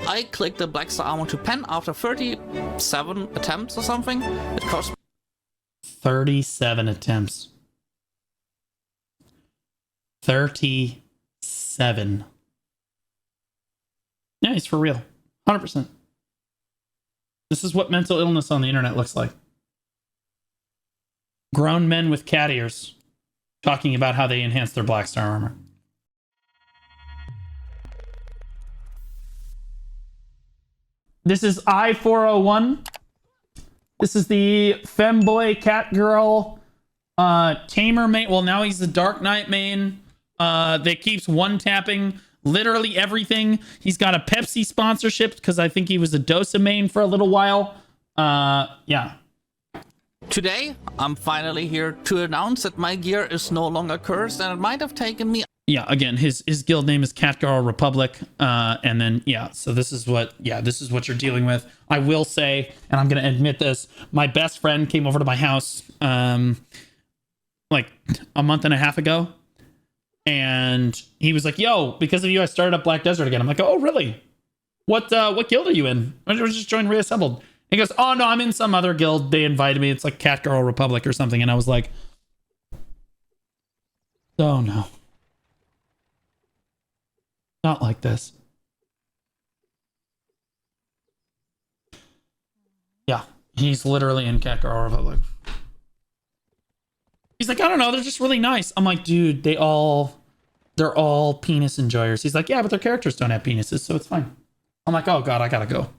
I clicked the Black Star Armor to pen after 37 attempts or something. It cost 37 attempts. 37. Yeah, he's for real. 100%. This is what mental illness on the internet looks like. Grown men with cat ears talking about how they enhance their Black Star armor. This is I-401. This is the femboy cat girl tamer main. Well, now he's the Dark Knight main that keeps one-tapping literally everything. He's got a Pepsi sponsorship because I think he was a Dosa main for a little while. Yeah. Today, I'm finally here to announce that my gear is no longer cursed, and it might have taken me... Yeah, again, his guild name is Catgirl Republic, and then, yeah, so this is what you're dealing with. I will say, and I'm going to admit this, my best friend came over to my house, like a month and a half ago, and he was like, yo, because of you, I started up Black Desert again. I'm like, oh, really? What guild are you in? I just joined Reassembled. He goes, oh, no, I'm in some other guild. They invited me. It's like Catgirl Republic or something. And I was like, oh, no. Not like this. Yeah, he's literally in Catgirl Republic. He's like, I don't know, they're just really nice. I'm like, dude, they're all penis enjoyers. He's like, yeah, but their characters don't have penises, so it's fine. I'm like, oh god, I gotta go.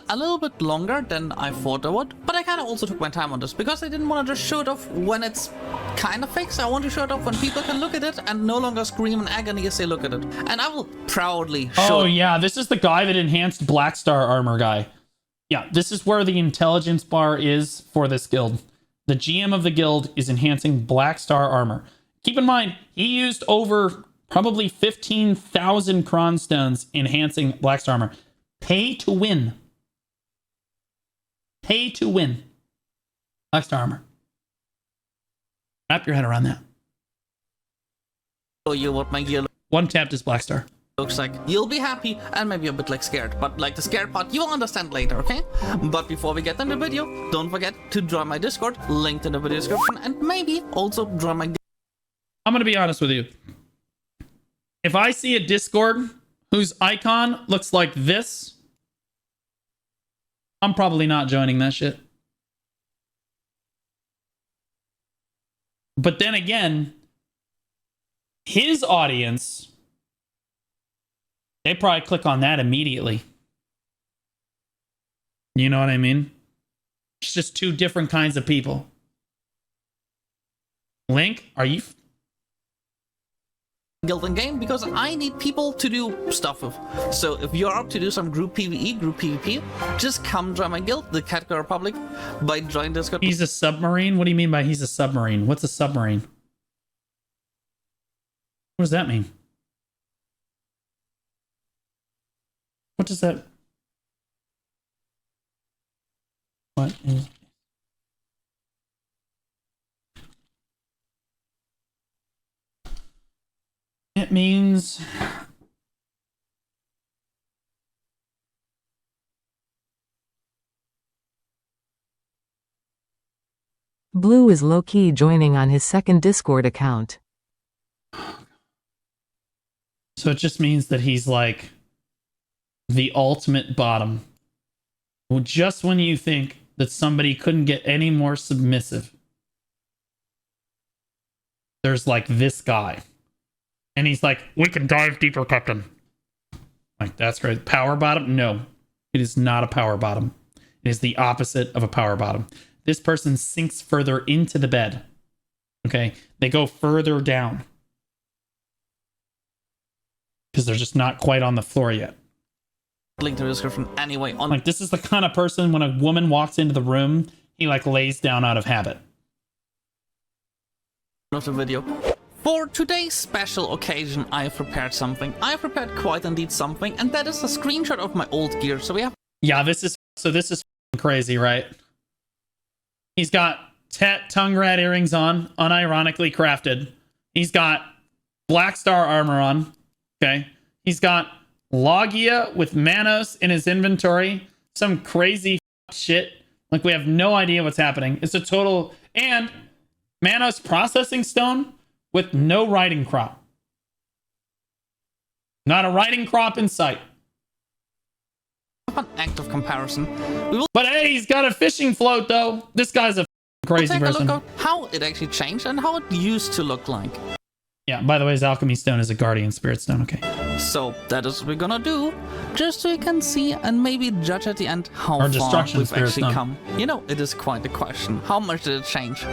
A little bit longer than I thought I would, but I kind of also took my time on this because I didn't want to just show it off when it's kind of fixed. I want to show it off when people can look at it and no longer scream in agony as they look at it. And I will proudly show Oh yeah, this is the guy that enhanced Black Star armor guy. Yeah, this is where the intelligence bar is for this guild. The GM of the guild is enhancing Black Star armor. Keep in mind, he used over probably 15,000 cronstones enhancing Black Star armor. Pay to win. Pay to win. Black Star armor. Wrap your head around that. Show you what my gear One tapped is Black Star. looks like. You'll be happy and maybe a bit like scared, but like the scared part you will understand later, okay? But before we get into the video, don't forget to join my Discord, linked in the video description, and maybe also join my... I'm gonna be honest with you. If I see a Discord whose icon looks like this, I'm probably not joining that shit. But then again, his audience, they probably click on that immediately. You know what I mean? It's just two different kinds of people. Link, are you... guild and game because I need people to do stuff with. So if you're up to do some group PvE, group PvP, just come join my guild, the Catgirl Republic, by joining Discord. He's a submarine? What do you mean by he's a submarine? What's a submarine? What does that mean? What does that... What is... It means... Blue is low-key joining on his second Discord account. So it just means that he's like the ultimate bottom. Well, just when you think that somebody couldn't get any more submissive, there's like this guy. And he's like, we can dive deeper, Captain. Like, that's great. Power bottom? No, it is not a power bottom. It is the opposite of a power bottom. This person sinks further into the bed. Okay? They go further down. Because they're just not quite on the floor yet. Link to the description anyway. On Like, this is the kind of person when a woman walks into the room, he like lays down out of habit. of the video. For today's special occasion, I have prepared something. I have prepared quite indeed something, and that is a screenshot of my old gear. So we have... Yeah, this is crazy, right? He's got tongue rat earrings on, unironically crafted. He's got Black Star armor on. Okay. He's got Logia with Manos in his inventory. Some crazy shit. Like, we have no idea what's happening. It's a total... And Manos processing stone with no riding crop. Not a riding crop in sight. An active comparison. We will But hey, he's got a fishing float, though. This guy's a crazy take person. a look at how it actually changed and how it used to look like. Yeah, by the way, his alchemy stone is a guardian spirit stone. Okay. So that is what we're gonna do, just so you can see and maybe judge at the end how Or far destruction we've spirit actually stone. come. You know, it is quite a question. How much did it change?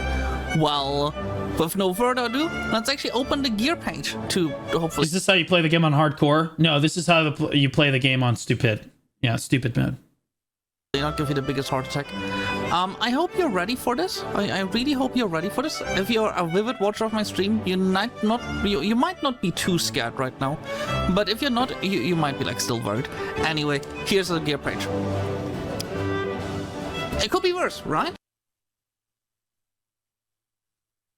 Well, with no further ado, let's actually open the gear page to hopefully... Is this how you play the game on hardcore? No, this is how you play the game on stupid. Yeah, stupid mode. not give you the biggest heart attack. I hope you're ready for this. I really hope you're ready for this. If you're a vivid watcher of my stream, you might not be too scared right now. But if you're not, you might be like still worried. Anyway, here's the gear page. It could be worse, right?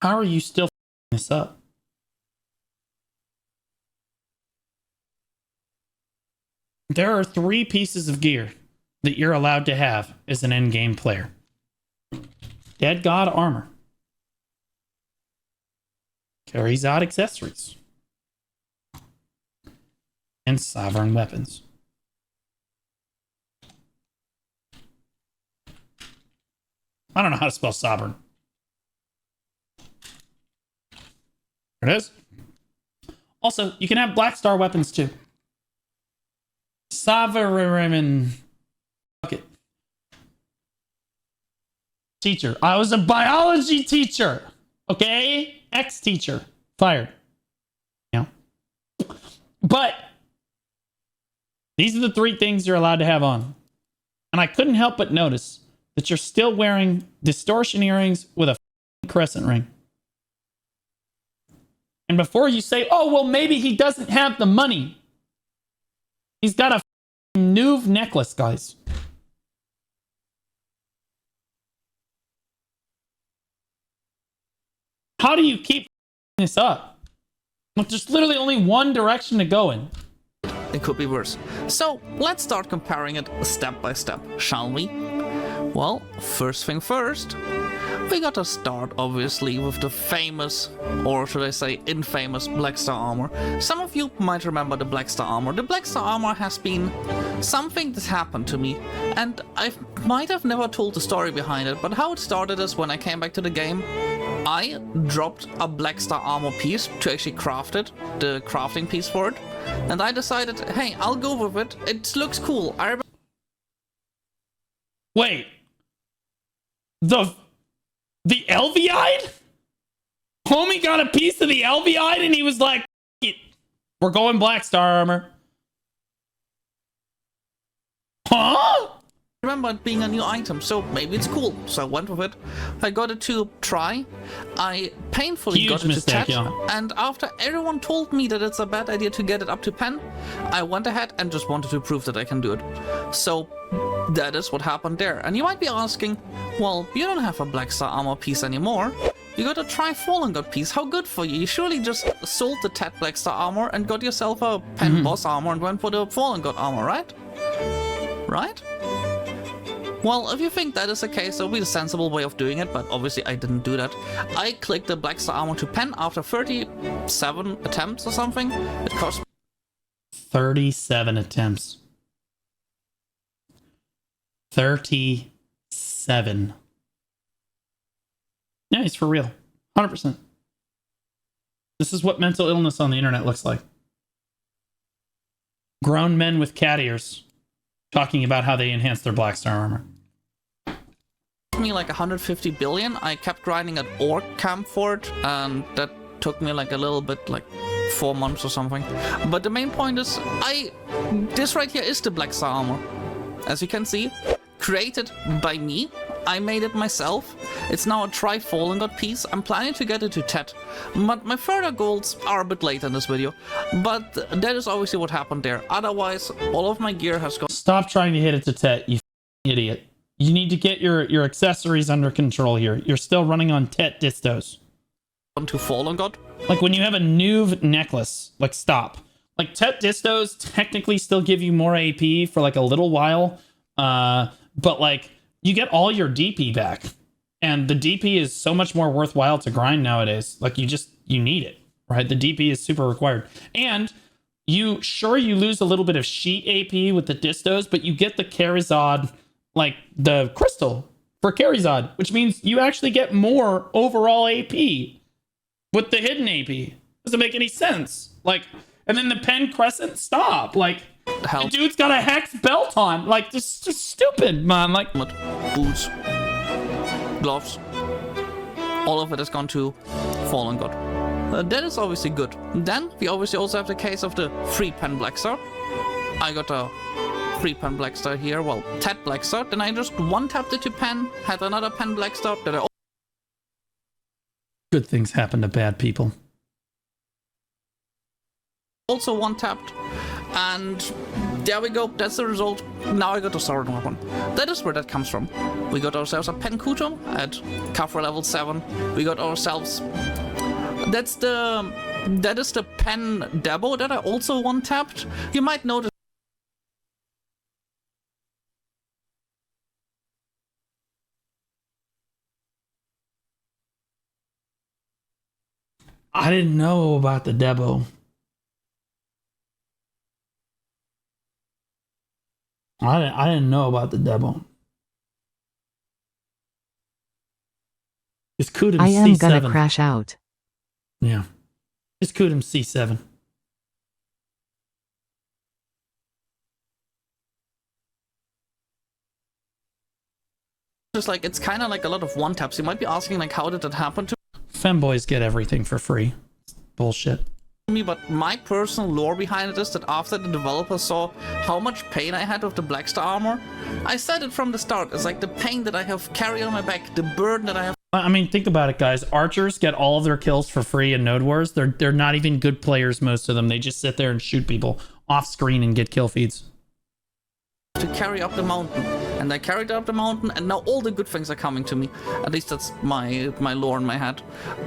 How are you still f***ing this up? There are 3 pieces of gear that you're allowed to have as an endgame player. Dead God armor. Carries out accessories. And sovereign weapons. I don't know how to spell sovereign. There it is. Also, you can have Black Star weapons too. Sovereign. Fuck it. Teacher. I was a biology teacher. Okay? Ex-teacher. Fired. Yeah. But these are the 3 things you're allowed to have on. And I couldn't help but notice that you're still wearing distortion earrings with a crescent ring. And before you say, oh, well, maybe he doesn't have the money. He's got a Nuve necklace, guys. How do you keep this up? Look, there's literally only one direction to go in. It could be worse. So let's start comparing it step by step, shall we? Well, first thing first, we gotta start obviously with the famous, or should I say infamous, Black Star armor. Some of you might remember the Black Star armor. The Black Star armor has been something that happened to me, and I might have never told the story behind it, but how it started is when I came back to the game, I dropped a Black Star armor piece to actually craft it, the crafting piece for it, and I decided, hey, I'll go with it. It looks cool. Wait. The Elviide? Homie got a piece of the Elviide and he was like, we're going Black Star armor. Huh? I remember it being a new item, so maybe it's cool. So I went with it. I got it to try. I painfully got it to 10. Yeah. And after everyone told me that it's a bad idea to get it up to 10, I went ahead and just wanted to prove that I can do it. So that is what happened there. And you might be asking, well, you don't have a Black Star armor piece anymore. You got a Fallen God piece. How good for you. You surely just sold the Tet Black Star armor and got yourself a Pen Boss armor and went for the Fallen God armor, right? Right? Well, if you think that is the case, that'll be the sensible way of doing it, but obviously I didn't do that. I clicked the Black Star armor to pen after 37 attempts or something. It cost 37 attempts. 37. Yeah, he's for real. 100%. This is what mental illness on the internet looks like. Grown men with cat ears talking about how they enhance their Black Star armor. Me like 150 billion. I kept grinding at Orc Camp for it, and that took me like a little bit, like 4 months or something. But the main point is, this right here is the Black Star armor. As you can see, created by me. I made it myself. It's now a Fallen God piece. I'm planning to get it to Tet, but my further goals are a bit late in this video. But that is obviously what happened there. Otherwise, all of my gear has gone. Stop trying to hit it to Tet, you idiot. You need to get your accessories under control here. You're still running on Tet distos. To Fallen God. Like when you have a Nuve necklace, like stop. Like, Tet Distos technically still give you more AP for like a little while, but like you get all your DP back, and the DP is so much more worthwhile to grind nowadays. Like, you need it, right? The DP is super required, and you lose a little bit of sheet AP with the Distos, but you get the Charizard, like the crystal for Charizard, which means you actually get more overall AP with the hidden AP. Doesn't make any sense. Like, and then the Pen Crescent, stop. Like, the dude's got a Hex belt on. Like, this is just stupid, man. Like, boots, gloves, all of it has gone to Fallen God. That is obviously good. Then we obviously also have the case of the free Pen Blackstar. I got a free Pen Blackstar here. Well, Tet Blackstar. Then I just one-tapped it to Pen, had another Pen Blackstar that I... Good things happen to bad people. Also one-tapped, and there we go. That's the result. Now I got a Sovereign Weapon. That is where that comes from. We got ourselves a Pen Kuto at Kafra level 7. We got ourselves... That is the Pen Dabo that I also one-tapped. You might notice... I didn't know about the Debo. I didn't know about the Debo. It's Kudum C7. I am gonna crash out. Yeah. It's Kudum C7. Just like, it's kind of like a lot of one-taps. You might be asking, like, how did that happen to Femboys get everything for free. It's bullshit. me? But my personal lore behind it is that after the developers saw how much pain I had with the Blackstar armor, I said it from the start. It's like the pain that I have carried on my back, the burden that I have. I mean, think about it, guys. Archers get all of their kills for free in Node Wars. They're not even good players, most of them. They just sit there and shoot people off screen and get kill feeds. To carry up the mountain, and I carried up the mountain, and now all the good things are coming to me. At least that's my lore in my head.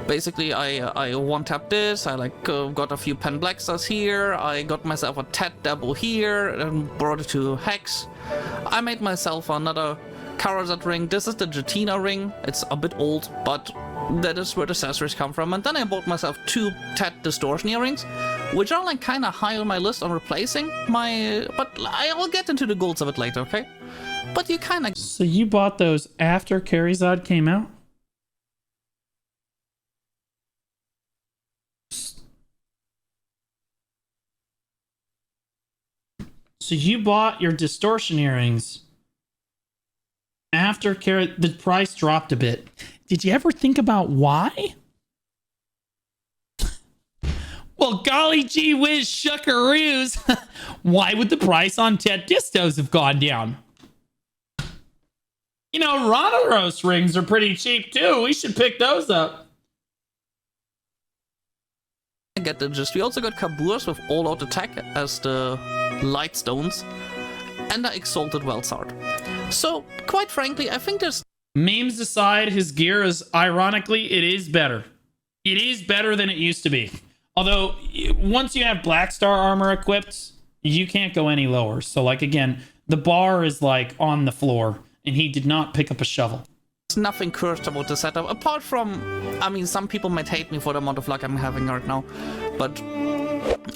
Basically, I one-tapped this. I got a few Pen Blackstars here. I got myself a Tet Dabo here and brought it to Hex. I made myself another Charizard ring. This is the Jetina ring. It's a bit old, but that is where the accessories come from. And then I bought myself 2 Tet Distortion earrings, which are like kind of high on my list on replacing my... But I will get into the goals a bit later, okay? But you kind of... So you bought those after Charizard came out? So you bought your Distortion earrings after the price dropped a bit. Did you ever think about why? Well, golly gee whiz shuckaroos. Why would the price on Tet Distos have gone down? You know, Ronaros rings are pretty cheap too. We should pick those up. I get the gist. We also got Kaburs with all-out attack as the light stones, and the Exalted Welsard. So, quite frankly, I think there's... Memes aside, his gear is, ironically, it is better. It is better than it used to be. Although, once you have Blackstar armor equipped, you can't go any lower. So, like, again, the bar is, like, on the floor, and he did not pick up a shovel. There's nothing cursed about the setup, apart from... I mean, some people might hate me for the amount of luck I'm having right now, but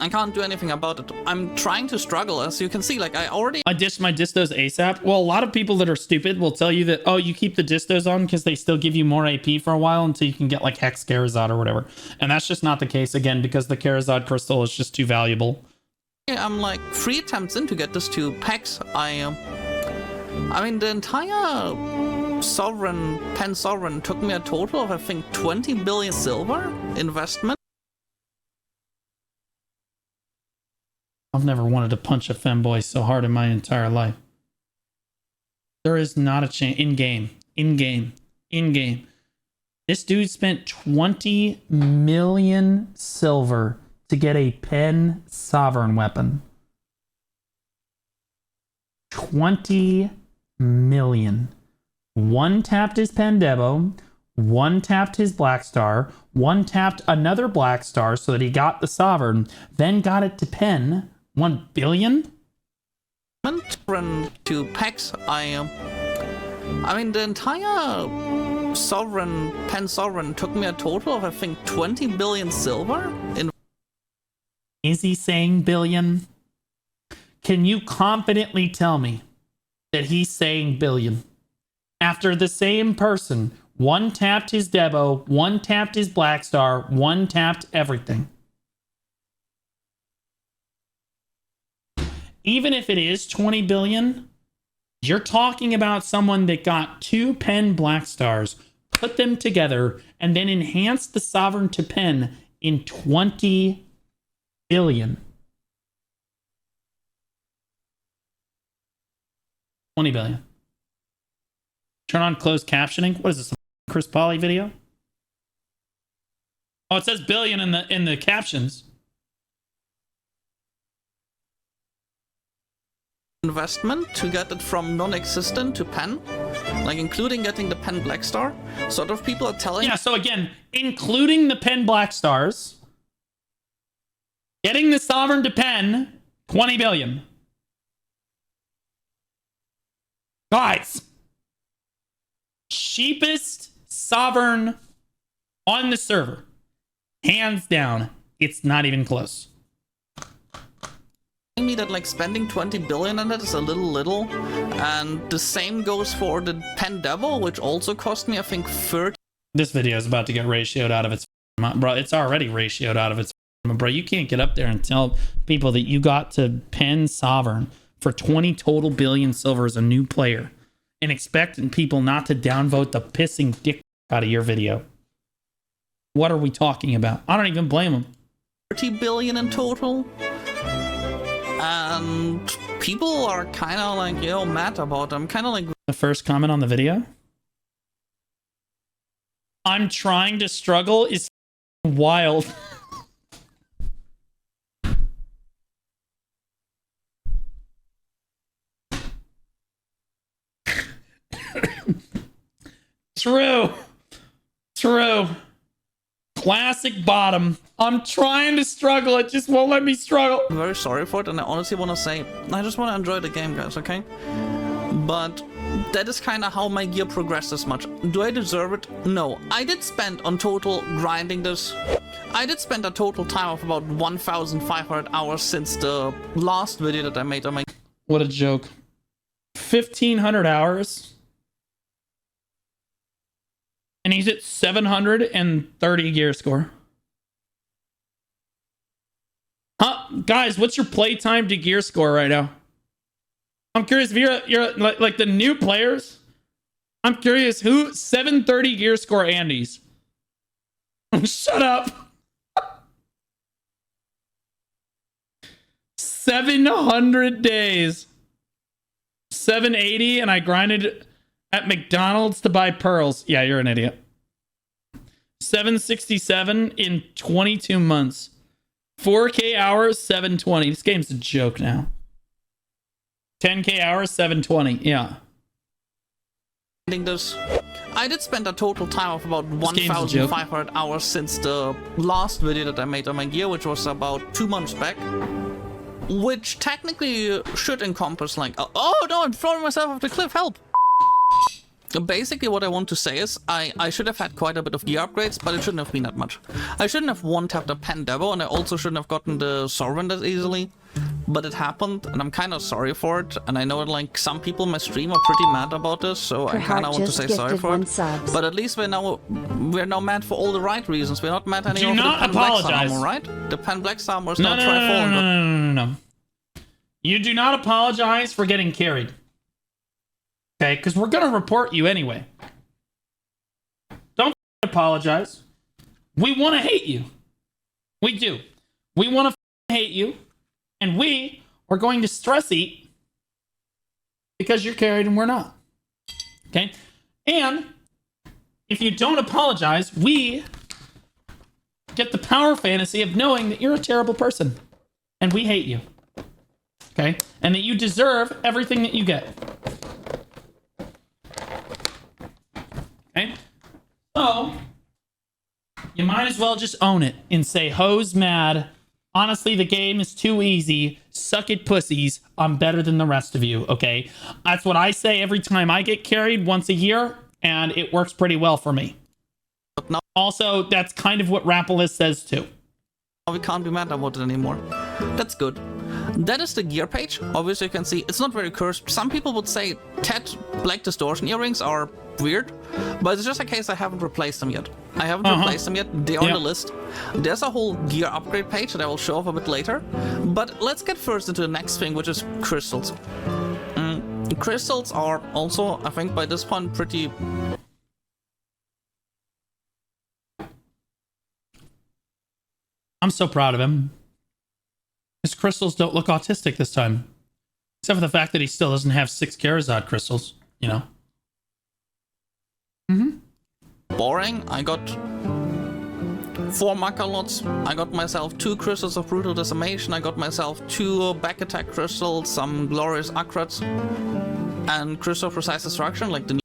I can't do anything about it. I'm trying to struggle, as you can see. Like, I dished my Distos ASAP. Well, a lot of people that are stupid will tell you that, oh, you keep the Distos on because they still give you more AP for a while until you can get, like, Hex Charizard or whatever. And that's just not the case, again, because the Charizard Crystal is just too valuable. I'm, like, 3 attempts in to get this to Hex. I mean, the entire Pen Sovereign took me a total of, I think, 20 billion silver investment. I've never wanted to punch a femboy so hard in my entire life. There is not a chance. In-game. This dude spent 20 million silver to get a Pen Sovereign weapon. 20 million. One tapped his Pen Debo, one tapped his black star, one tapped another black star so that he got the sovereign, then got it to pen 1 billion? To PEX, I mean, the entire sovereign, pen sovereign took me a total of, I think, 20 billion silver in. Is he saying billion? Can you confidently tell me that he's saying billion? After the same person, one tapped his Debo, one tapped his Black Star, one tapped everything. Even if it is 20 billion, you're talking about someone that got 2 pen Black Stars, put them together, and then enhanced the sovereign to pen in 20 billion. 20 billion. Turn on closed captioning. What is this? A Chris Polly video? Oh, it says billion in the captions. Investment to get it from non-existent to pen, like including getting the pen Black Star. Sort of people are telling. Yeah. So again, including the pen Black Stars, getting the sovereign to pen 20 billion. Guys, cheapest sovereign on the server, hands down. It's not even close. Me that like spending 20 billion on it is a little, and the same goes for the pen Devil, which also cost me, I think, 30. This video is about to get ratioed out of its bro. It's already ratioed out of its bro. You can't get up there and tell people that you got to pen sovereign for 20 total billion silver as a new player and expecting people not to downvote the pissing dick out of your video. What are we talking about? I don't even blame them. 30 billion in total. And people are kind of like, you know, mad about them. Kind of like the first comment on the video. I'm trying to struggle is wild. True. Classic bottom. I'm trying to struggle. It just won't let me struggle. I'm very sorry for it, and I honestly want to say, I just want to enjoy the game, guys, okay? But that is kind of how my gear progressed this much. Do I deserve it? No. I did spend on total grinding this. I did spend a total time of about 1,500 hours since the last video that I made on my... What a joke. 1,500 hours? And he's at 730 gear score. Huh? Guys, what's your playtime to gear score right now? I'm curious if you're like the new players. I'm curious who 730 gear score Andes. Shut up. 700 days. 780 and I grinded at McDonald's to buy pearls. Yeah, you're an idiot. 767 in 22 months. 4K hours, 720. This game's a joke now. 10K hours, 720. Yeah. I did spend a total time of about 1,500 hours since the last video that I made on my gear, which was about 2 months back. Which technically should encompass like... Oh no, I'm throwing myself off the cliff, help! Basically what I want to say is I should have had quite a bit of gear upgrades, but it shouldn't have been that much. I shouldn't have one-tapped a pen Devo, and I also shouldn't have gotten the Sovereign that easily. But it happened, and I'm kind of sorry for it. And I know that like some people in my stream are pretty mad about this, so I kind of want to say sorry for it. But at least we're now mad for all the right reasons. We're not mad anymore for the Pen Black Star armor, right? The Pen Black Star armor is now Trifallen. No. You do not apologize for getting carried. Okay, because we're going to report you anyway. Don't apologize. We want to hate you. We do. We want to hate you. And we are going to stress eat because you're carried and we're not. Okay? And if you don't apologize, we get the power fantasy of knowing that you're a terrible person. And we hate you. Okay? And that you deserve everything that you get. Okay? So, You might as well just own it and say, ho's mad. Honestly, the game is too easy. Suck it, pussies. I'm better than the rest of you, okay? That's what I say every time I get carried once a year, and it works pretty well for me. But now Also, that's kind of what Rapalist says too. we can't be mad about it anymore. That's good. That is the gear page. Obviously, you can see it's not very cursed. Some people would say Ted Black Distortion earrings are weird, but it's just a case I haven't replaced them yet. I haven't replaced them yet. They are on the list. There's a whole gear upgrade page that I will show off a bit later. But let's get first into the next thing, which is crystals. Crystals are also, I think, by this point, pretty... I'm so proud of him. His crystals don't look autistic this time. Except for the fact that he still doesn't have 6 Charizard crystals, you know? boring. I got 4 Macalots. I got myself 2 crystals of brutal decimation. I got myself 2 back attack crystals, some glorious Akrats, and crystal of precise destruction, like the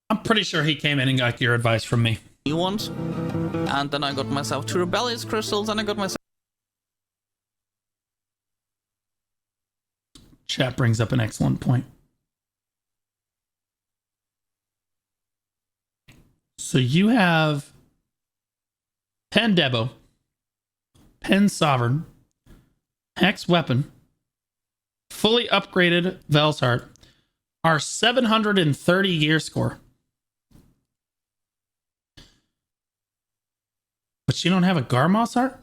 I'm pretty sure he came in and got your advice from me. new ones. And then I got myself 2 rebellious crystals, and I got myself... Chat brings up an excellent point. So you have Pen Debo, Pen Sovereign, Hex Weapon, fully upgraded Velsart, our 730 gear score. But you don't have a Garmoss art?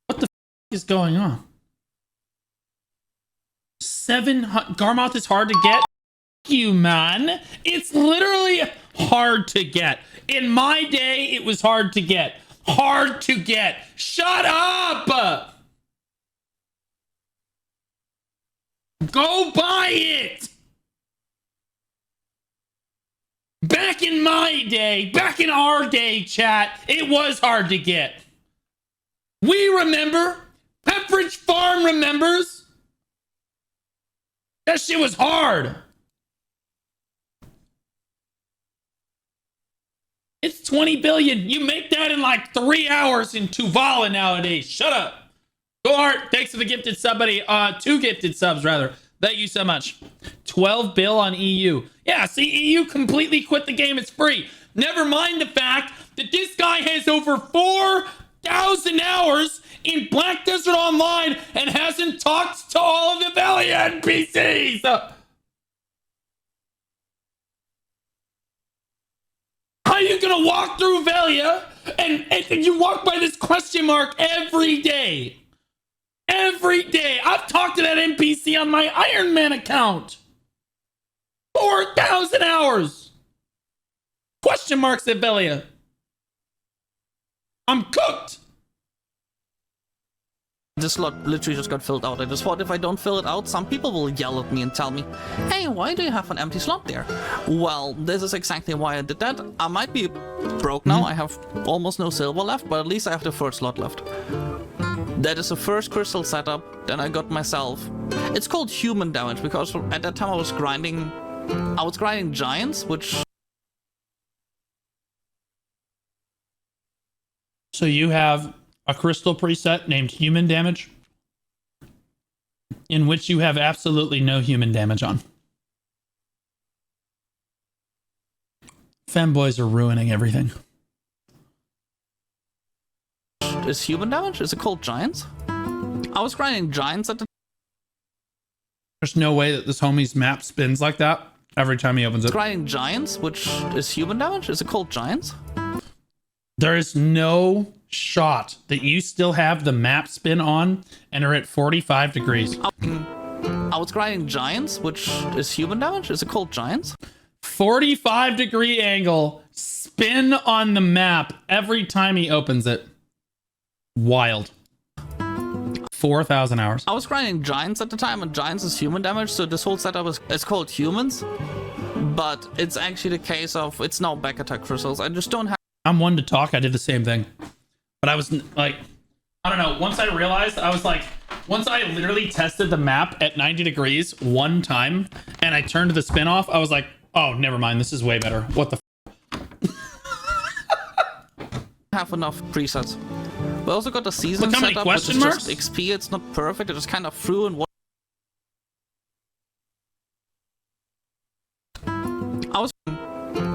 What the f is going on? Garmoth is hard to get? F you, man. It's literally hard to get. In my day, it was hard to get. Hard to get. Shut up! Go buy it! Back in my day, back in our day, chat, it was hard to get. We remember. Pepperidge Farm remembers. That shit was hard. It's 20 billion. You make that in like 3 hours in Tuvala nowadays. Shut up. Go Art, thanks for the gifted sub, buddy. 2 gifted subs, rather. Thank you so much. 12 bill on EU. Yeah, see, EU completely quit the game. It's free. Never mind the fact that this guy has over 4,000 hours in Black Desert Online and hasn't talked to all of the Velia NPCs. How are you gonna walk through Velia and you walk by this question mark every day? Every day. I've talked to that NPC on my Iron Man account. 4,000 hours. Question marks at Velia. I'm cooked. This slot literally just got filled out. I just thought if I don't fill it out, some people will yell at me and tell me, hey, why do you have an empty slot there? Well, this is exactly why I did that. I might be broke now. I have almost no silver left, but at least I have the first slot left. That is the first crystal setup. Then I got myself... It's called human damage, because at that time I was grinding giants, which... So you have a crystal preset named human damage, in which you have absolutely no human damage on. Femboys are ruining everything. Is human damage? Is it called giants? I was grinding giants at the... There's no way that this homie's map spins like that every time he opens it. Grinding giants, which is human damage? Is it called giants? There is no shot that you still have the map spin on and are at 45 degrees. I was grinding giants, which is human damage? Is it called giants? 45 degree angle, spin on the map every time he opens it. Wild. 4,000 hours. I was grinding giants at the time, and giants is human damage, so this whole setup is called humans. But it's actually the case of, it's now back attack crystals. I just don't have... I'm one to talk. I did the same thing. But I was like, I don't know. Once I realized, I was like, Once I literally tested the map at 90 degrees one time, and I turned the spin off, I was like, oh, never mind. This is way better. What the have enough presets. We also got the season Look how many setup, which is question marks? just XP. It's not perfect. It just kind of threw in what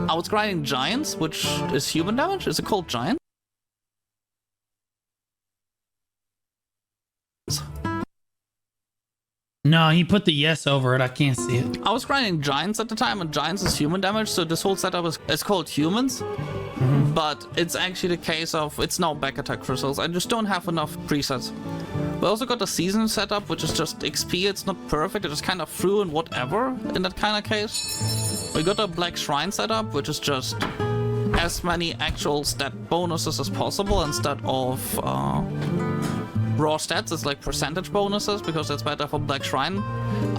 I was grinding giants, which is human damage. Is it called giant? No, he put the yes over it. I can't see it. I was grinding giants at the time, and giants is human damage, so this whole setup is called humans. But it's actually the case of it's now back attack crystals. I just don't have enough presets. We also got the season setup, which is just XP. It's not perfect. It just kind of threw in whatever in that kind of case. We got a black shrine setup, which is just as many actual stat bonuses as possible instead of raw stats. It's like percentage bonuses because that's better for black shrine.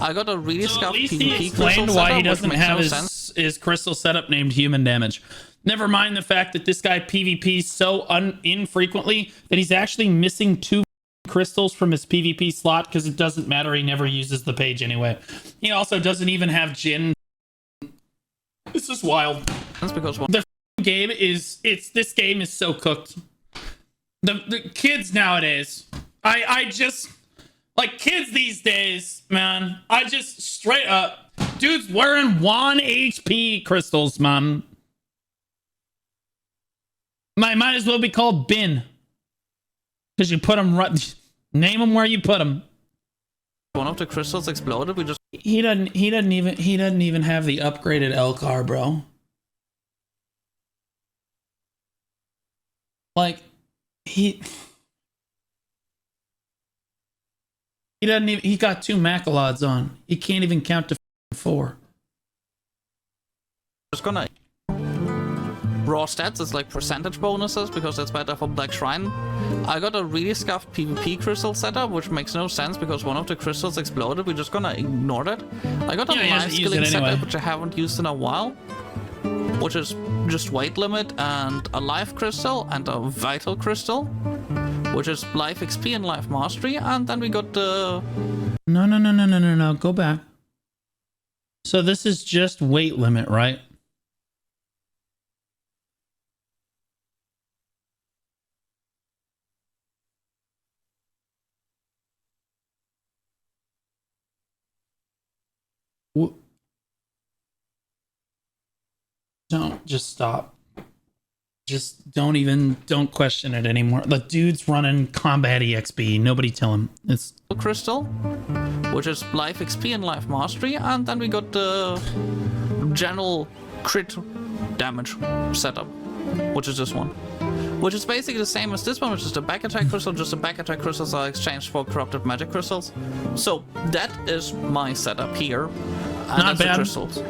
I got a really So at scuffed least PvP he crystal explained why setup, he which doesn't makes have no sense. his crystal setup named human damage. Never mind the fact that this guy PvPs so infrequently that he's actually missing 2 crystals from his PvP slot because it doesn't matter. He never uses the page anyway. He also doesn't even have Jin. This is wild. That's because The game is this game is so cooked. The kids nowadays, I just like kids these days, man. I just straight up, dude's wearing 1 HP crystals, man. Might as well be called Bin, because you put them right. Name them where you put them. one of the crystals exploded. We just He doesn't even have the upgraded L-car, bro. Like he doesn't even, he got 2 Macalods on. He can't even count to 4. gonna raw stats. It's like percentage bonuses because that's better for black shrine. I got a really scuffed PvP crystal setup, which makes no sense because one of the crystals exploded. We're just gonna ignore that. I got a Yeah, he life hasn't used skilling it anyway. setup, which I haven't used in a while, which is just weight limit and a life crystal and a vital crystal, which is life XP and life mastery. And then we got the No. Go back. So this is just weight limit, right? Don't just stop. Just don't question it anymore. The dude's running combat EXP. Nobody tell him. It's crystal, which is life XP and life mastery. And then we got the general crit damage setup, which is this one. Which is basically the same as this one, which is the back attack crystal, just the back attack crystals are exchanged for corrupted magic crystals. So that is my setup here. And Not that's the bad. crystals.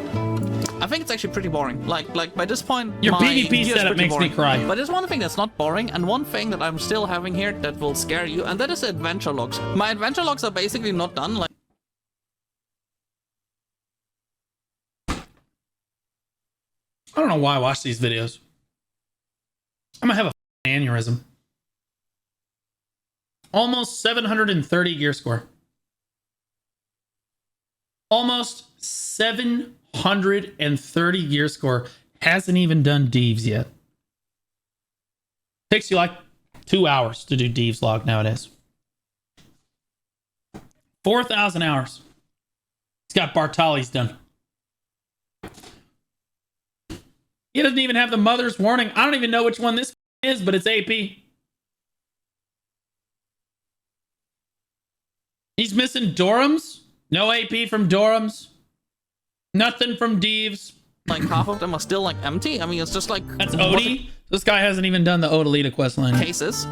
I think it's actually pretty boring. Like by this point, Your my PvP gear is setup pretty makes me boring. cry. But there's one thing that's not boring, and one thing that I'm still having here that will scare you, and that is adventure logs. My adventure logs are basically not done. Like I don't know why I watch these videos. I'm gonna have a aneurysm. Almost 730 gear score. Almost 730 gear score. Hasn't even done Deeves yet. Takes you like 2 hours to do Deeves log nowadays. 4,000 hours. He's got Bartali's done. He doesn't even have the mother's warning. I don't even know which one this is, but it's AP. He's missing Dorums. No AP from Dorums. Nothing from Deeves. like half of them are still like empty. I mean, it's just like That's Odie. This guy hasn't even done the Odalita questline. cases.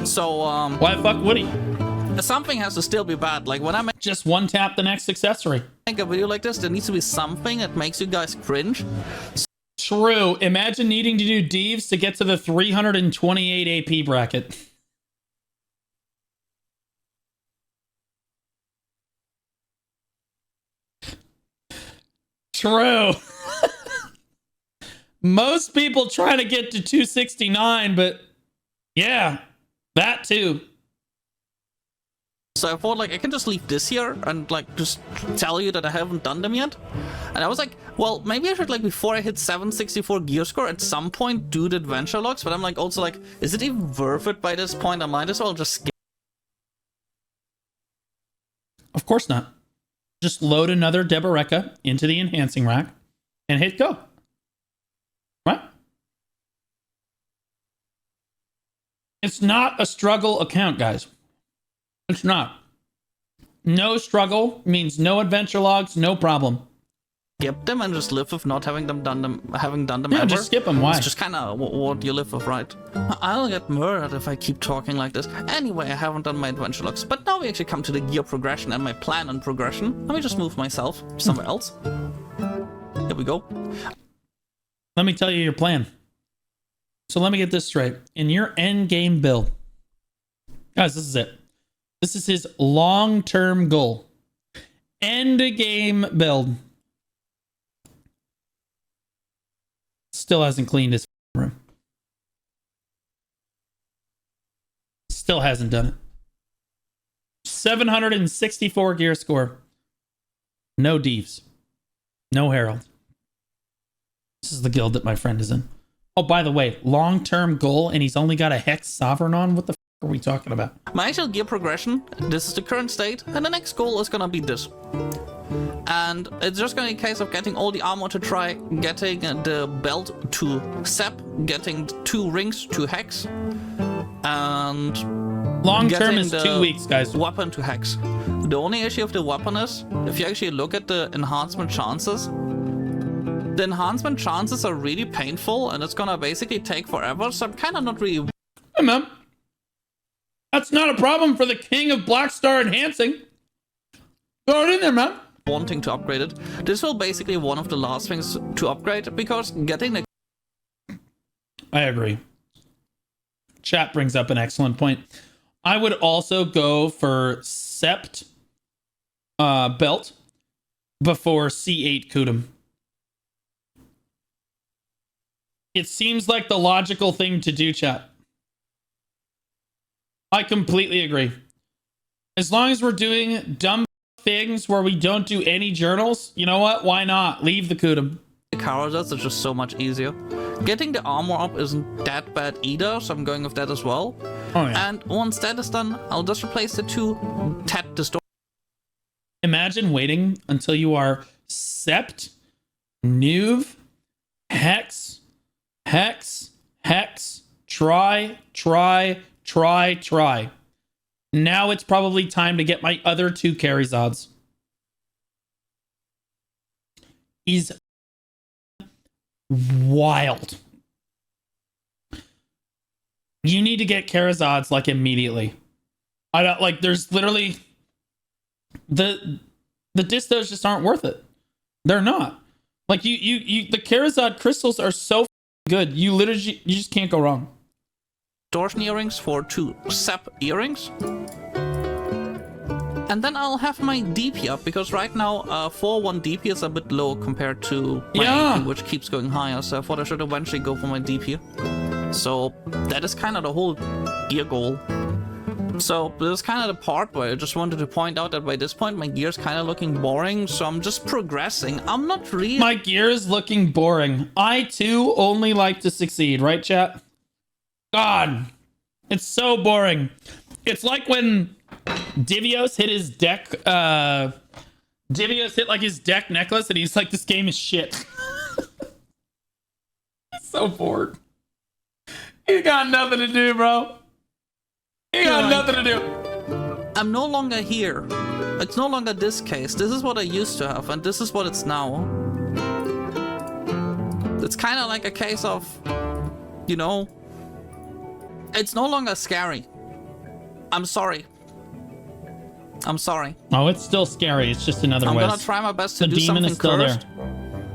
So Why the fuck would he? something has to still be bad. Like when I make Just one tap the next accessory. a video like this, there needs to be something that makes you guys cringe. True. Imagine needing to do Deeves to get to the 328 AP bracket. True. Most people try to get to 269, but yeah, that too. So I thought, like, I can just leave this here and, like, just tell you that I haven't done them yet. And I was like, well, maybe I should, like, before I hit 764 gear score, at some point do the adventure logs. But I'm, like, also, like, is it even worth it by this point? I might as well just skip. Of course not. Just load another Deboreka into the enhancing rack and hit go. Right? It's not a struggle account, guys. It's not. No struggle means no adventure logs, no problem. Skip them and just live with not having done them Yeah, ever. just skip them. Why? It's just kind of what you live with, right? I'll get murdered if I keep talking like this. Anyway, I haven't done my adventure logs, but now we actually come to the gear progression and my plan on progression. Let me just move myself somewhere else. Here we go. Let me tell you your plan. So let me get this straight. In your end game build, guys, this is it. This is his long-term goal. End game build. Still hasn't cleaned his room. Still hasn't done it. 764 gear score. No Deeves. No Herald. This is the guild that my friend is in. Oh, by the way, long-term goal, and he's only got a Hex Sovereign on? What the are we talking about? My actual gear progression, this is the current state, and the next goal is gonna be this. And it's just gonna be a case of getting all the armor to try, getting the belt to Sep, getting 2 rings to Hex, and long term is getting 2 weeks, guys. Weapon to Hex. The only issue of the weapon is, if you actually look at the enhancement chances, the enhancement chances are really painful, and it's gonna basically take forever, so I'm kind of not really... Hey, man. That's not a problem for the king of Black Star enhancing. Throw it in there, man. wanting to upgrade it. This will basically one of the last things to upgrade, because getting the... I agree. Chat brings up an excellent point. I would also go for Sept belt before C8 Kudum. It seems like the logical thing to do, chat. I completely agree. As long as we're doing dumb things where we don't do any journals, you know what? Why not? Leave the Kudum. Carousels are just so much easier. Getting the armor up isn't that bad either, so I'm going with that as well. Oh, yeah. And once that is done, I'll just replace the 2 Tat Distortion. Imagine waiting until you are Sept, Nuve, Hex, Hex, Hex, try. Now it's probably time to get my other 2 carries odds. He's wild. You need to get Karazods like immediately. I don't like there's literally the distos just aren't worth it. They're not. Like you the Karazad crystals are so good. You just can't go wrong. Distortion earrings for 2 Sap earrings. And then I'll have my DP up, because right now 4-1 DP is a bit low compared to my AP, which keeps going higher, so I thought I should eventually go for my DP. So that is kind of the whole gear goal. So this is kind of the part where I just wanted to point out that by this point my gear is kind of looking boring, so I'm just progressing. I'm not really... My gear is looking boring. I too only like to succeed, right chat? God, it's so boring. It's like when Divios hit his deck, Divios hit like his deck necklace and he's like, this game is shit. He's so bored. He got nothing to do, bro. He got nothing to do. I'm no longer here. It's no longer this case. This is what I used to have, and this is what it's now. It's kind of like a case of, you know, it's no longer scary. I'm sorry. I'm sorry. Oh, it's still scary. It's just another way. I'm gonna try my best to do something cursed.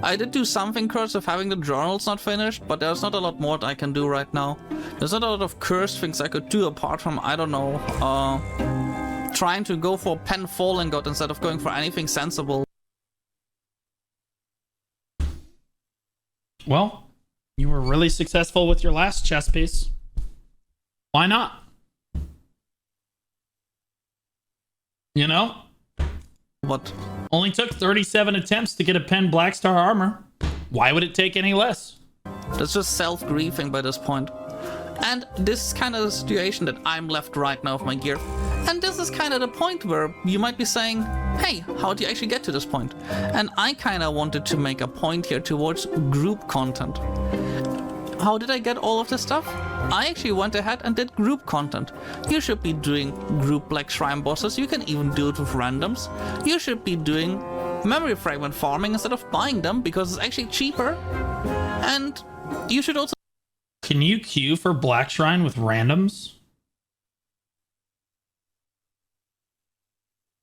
I did do something cursed of having the journals not finished, but there's not a lot more that I can do right now. There's not a lot of cursed things I could do apart from, I don't know, trying to go for Pen Falling God instead of going for anything sensible. Well, you were really successful with your last chess piece. Why not? You know? What? Only took 37 attempts to get a pen Black Star armor. Why would it take any less? That's just self-griefing by this point. And this is kind of the situation that I'm left right now with my gear. And this is kind of the point where you might be saying, hey, how do you actually get to this point? And I kind of wanted to make a point here towards group content. How did I get all of this stuff? I actually went ahead and did group content. You should be doing group Black Shrine bosses. You can even do it with randoms. You should be doing memory fragment farming instead of buying them because it's actually cheaper. And you should also... Can you queue for Black Shrine with randoms?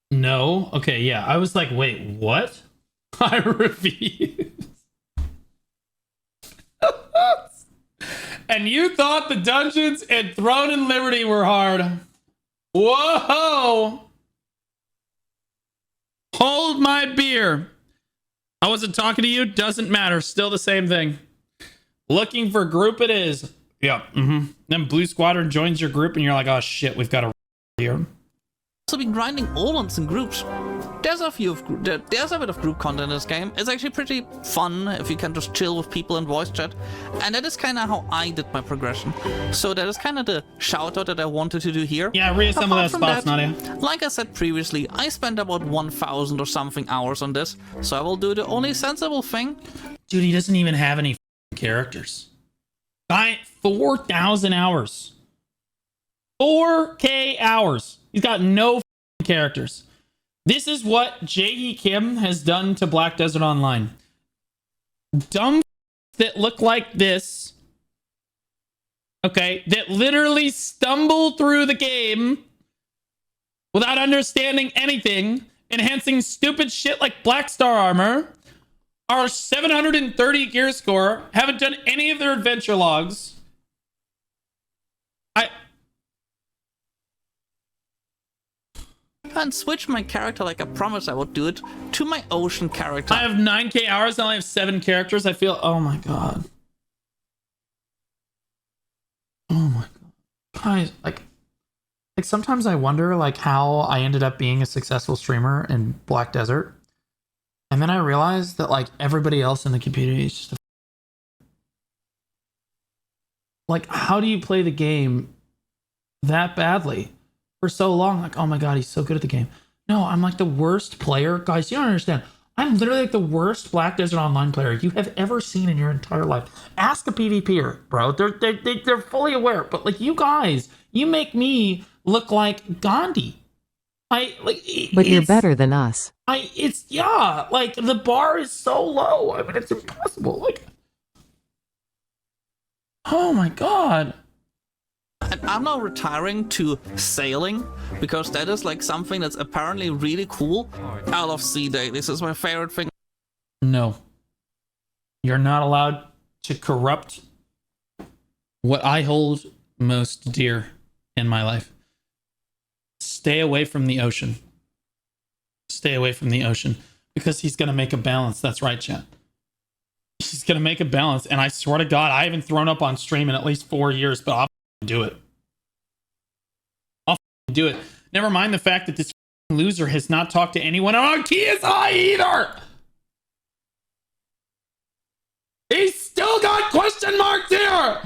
No? Okay, yeah. I was like, wait, what? I refuse. And you thought the dungeons in Throne and Liberty were hard. Whoa! Hold my beer. I wasn't talking to you. Doesn't matter. Still the same thing. Looking for group it is. Yeah. Then Blue Squadron joins your group and you're like, oh shit, we've got a here. also be grinding Olans in groups. There's a bit of group content in this game. It's actually pretty fun if you can just chill with people in voice chat. And that is kind of how I did my progression. So that is kind of the shout out that I wanted to do here. Yeah, reassemble those spots, Nadia. Like I said previously, I spent about 1,000 or something hours on this. So I will do the only sensible thing. Dude, he doesn't even have any characters. 4,000 hours. 4K hours. He's got no characters. This is what Jae-hee Kim has done to Black Desert Online. Dumb that look like this. Okay, that literally stumble through the game without understanding anything, enhancing stupid shit like Black Star armor, are 730 gear score, haven't done any of their adventure logs. And switch my character like I promised I would do it to my ocean character. I have 9K hours, I only have 7 characters. I feel, oh my god. Oh my god. Guys, like sometimes I wonder like how I ended up being a successful streamer in Black Desert. And then I realized that like everybody else in the community is just a like, how do you play the game that badly for so long? Like, oh my god, he's so good at the game. No, I'm like the worst player. Guys, you don't understand. I'm literally like the worst Black Desert Online player you have ever seen in your entire life. Ask a PvPer, bro. They're fully aware. But like you guys, you make me look like Gandhi. But you're better than us. Yeah, like the bar is so low. I mean, it's impossible. Like, oh my god. And I'm now retiring to sailing because that is like something that's apparently really cool. I love Sea Day. This is my favorite thing. No. You're not allowed to corrupt what I hold most dear in my life. Stay away from the ocean. Stay away from the ocean. Because he's going to make a balance. That's right, chat. He's going to make a balance. And I swear to God, I haven't thrown up on stream in at least 4 years, but I'll do it. I'll do it. Never mind the fact that this loser has not talked to anyone on KSI either. He's still got question marks here.